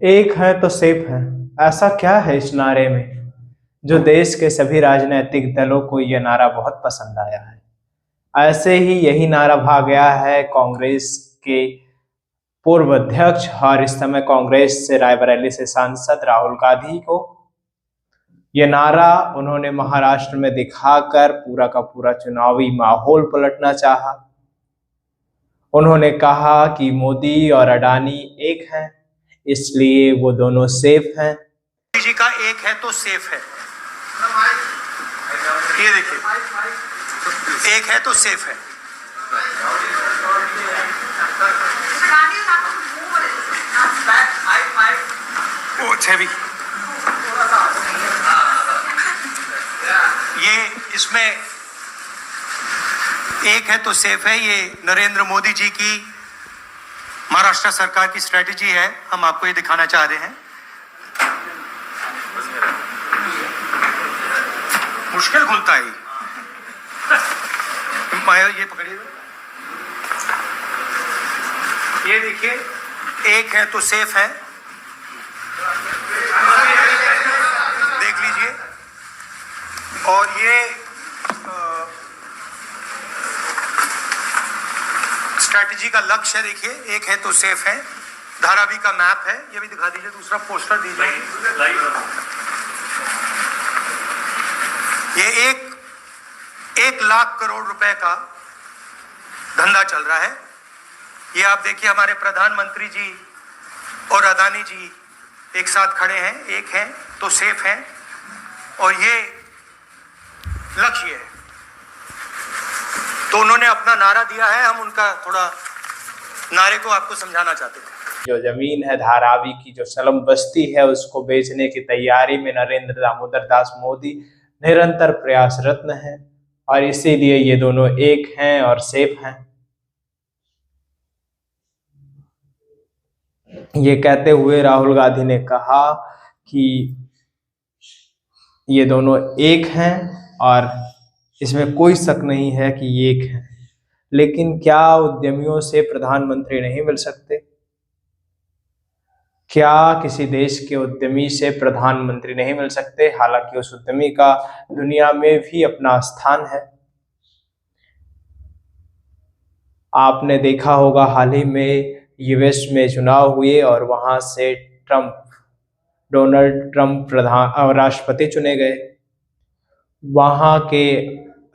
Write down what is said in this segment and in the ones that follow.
एक है तो सेफ है। ऐसा क्या है इस नारे में जो देश के सभी राजनीतिक दलों को यह नारा बहुत पसंद आया है। ऐसे ही यही नारा भा गया है कांग्रेस के पूर्व अध्यक्ष और इस समय कांग्रेस से रायबरेली से सांसद राहुल गांधी को। यह नारा उन्होंने महाराष्ट्र में दिखाकर पूरा का पूरा चुनावी माहौल पलटना चाहा। उन्होंने कहा कि मोदी और अडानी एक हैं, इसलिए वो दोनों सेफ हैं। जी का एक है तो सेफ है। ये देखिए, एक है तो सेफ है। ये इसमें एक है तो सेफ है। ये नरेंद्र मोदी जी की महाराष्ट्र सरकार की स्ट्रेटेजी है। हम आपको ये दिखाना चाह रहे हैं। मुश्किल खुलता है ये पकड़िए। ये देखिए, एक है तो सेफ है। देख लीजिए। और ये स्ट्रैटेजी का लक्ष्य है। देखिए, एक है तो सेफ है। धारावी का मैप है। ये भी दिखा दीजिए। दूसरा पोस्टर दीजिए। ये एक लाख करोड़ रुपए का धंधा चल रहा है। ये आप देखिए, हमारे प्रधानमंत्री जी और अदानी जी एक साथ खड़े हैं। एक है तो सेफ है और ये लक्ष्य है। तो उन्होंने अपना नारा दिया है। हम उनका थोड़ा नारे को आपको समझाना चाहते थे। जो जमीन है धारावी की, जो सलम बस्ती है, उसको बेचने की तैयारी में नरेंद्र दामोदर दास मोदी निरंतर प्रयासरत हैं और इसीलिए ये दोनों एक हैं और सेफ हैं। ये कहते हुए राहुल गांधी ने कहा कि ये दोनों एक हैं और इसमें कोई शक नहीं है कि ये एक हैं। लेकिन क्या उद्यमियों से प्रधानमंत्री नहीं मिल सकते? क्या किसी देश के उद्यमी से प्रधानमंत्री नहीं मिल सकते? हालांकि उस उद्यमी का दुनिया में भी अपना स्थान है। आपने देखा होगा हाल ही में यूएस में चुनाव हुए और वहां से डोनाल्ड ट्रंप राष्ट्रपति चुने गए। वहां के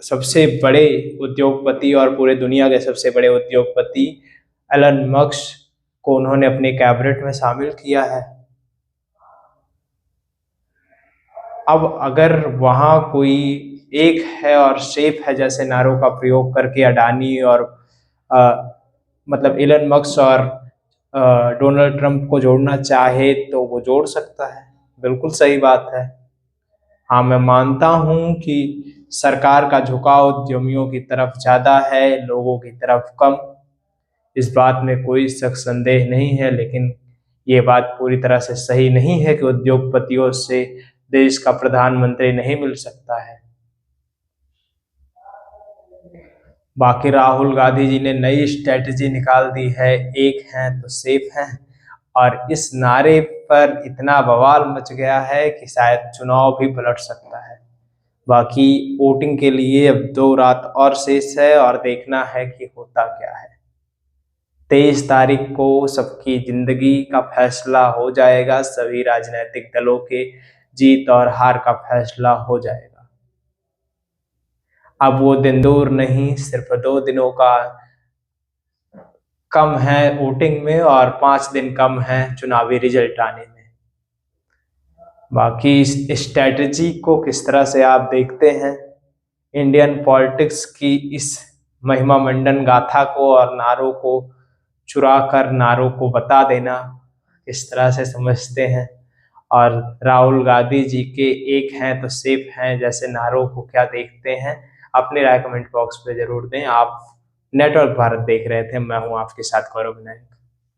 सबसे बड़े उद्योगपति और पूरे दुनिया के सबसे बड़े उद्योगपति एलन मस्क को उन्होंने अपने कैबिनेट में शामिल किया है। अब अगर वहां कोई एक है और सेफ है जैसे नारों का प्रयोग करके अडानी और मतलब एलन मस्क और डोनाल्ड ट्रंप को जोड़ना चाहे तो वो जोड़ सकता है। बिल्कुल सही बात है। हाँ, मैं मानता हूं कि सरकार का झुकाव उद्यमियों की तरफ ज्यादा है, लोगों की तरफ कम। इस बात में कोई शक संदेह नहीं है। लेकिन ये बात पूरी तरह से सही नहीं है कि उद्योगपतियों से देश का प्रधानमंत्री नहीं मिल सकता है। बाकी राहुल गांधी जी ने नई स्ट्रेटजी निकाल दी है, एक हैं तो सेफ हैं, और इस नारे पर इतना बवाल मच गया है कि शायद चुनाव भी पलट सकता है। बाकी वोटिंग के लिए अब 2 रात और शेष है और देखना है कि होता क्या है। 23 तारीख को सबकी जिंदगी का फैसला हो जाएगा। सभी राजनीतिक दलों के जीत और हार का फैसला हो जाएगा। अब वो दिन दूर नहीं, सिर्फ 2 दिनों का कम है वोटिंग में और 5 दिन कम है चुनावी रिजल्ट आने में। बाकी इस स्ट्रेटजी को किस तरह से आप देखते हैं? इंडियन पॉलिटिक्स की इस महिमा मंडन गाथा को और नारों को चुरा कर नारों को बता देना किस तरह से समझते हैं? और राहुल गांधी जी के एक हैं तो सेफ हैं जैसे नारों को क्या देखते हैं? अपनी राय कमेंट बॉक्स में जरूर दें। आप नेटवर्क भारत देख रहे थे। मैं हूं आपके साथ गौरव विनायक।